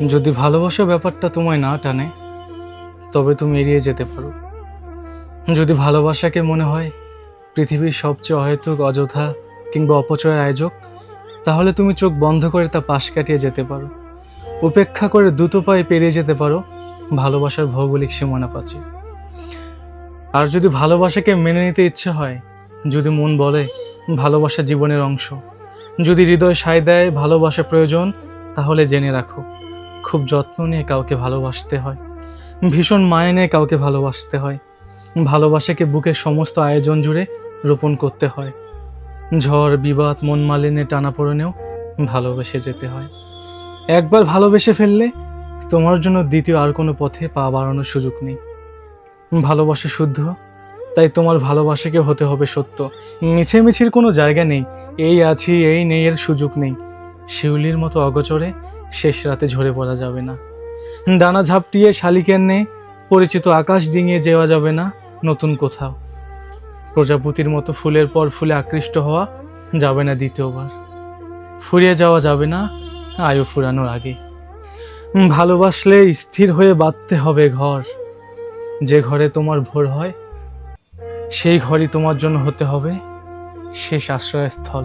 যদি ভালোবাসা ব্যাপারটা তোমায় না টানে, তবে তুমি এড়িয়ে যেতে পারো। যদি ভালোবাসাকে মনে হয় পৃথিবীর সবচেয়ে অহেতুক, অযথা কিংবা অপচয়ের আয়োজক, তাহলে তুমি চোখ বন্ধ করে তা পাশ কাটিয়ে যেতে পারো। উপেক্ষা করে দ্রুত পায়ে পেরিয়ে যেতে পারো ভালোবাসার ভৌগোলিক সীমানা পাচে। আর যদি ভালোবাসাকে মেনে নিতে ইচ্ছে হয়, যদি মন বলে ভালোবাসা জীবনের অংশ, যদি হৃদয় সায় দেয় ভালোবাসা প্রয়োজন, তাহলে জেনে রাখো, খুব যত্ন নিয়ে কাউকে ভালোবাসতে হয়, ভীষণ মায়া নিয়ে কাউকে ভালোবাসতে হয়। ভালোবাসাকে বুকের সমস্ত আয়োজন জুড়ে রোপণ করতে হয়। ঝড়, বিবাদ, মন মালিন্যে টানাপোড়েনেও ভালোবেসে যেতে হয়। একবার ভালোবেসে ফেললে তোমার জন্য দ্বিতীয় আর কোনো পথে পা বাড়ানোর সুযোগ নেই। ভালোবাসা শুদ্ধ, তাই তোমার ভালোবাসাকে হতে হবে সত্য। মিছিমিছির কোনো জায়গা নেই, এই আছি এই নেই এর সুযোগ নেই। শিউলির মতো অগোচরে শেষ রাতে ঝরে পড়া যাবে না। ডানা ঝাপটিয়ে শালিকের নেই পরিচিত আকাশ ডিঙিয়ে যাওয়া যাবে না নতুন কোথাও। প্রজাপতির মতো ফুলের পর ফুলে আকৃষ্ট হওয়া যাবে না দ্বিতীয়বার। ফুরিয়ে যাওয়া যাবে না আয়ু ফুরানোর আগে। ভালোবাসলে স্থির হয়ে বাঁধতে হবে ঘর, যে ঘরে তোমার ভোর হয় সেই ঘরই তোমার জন্য হতে হবে শেষ আশ্রয়স্থল।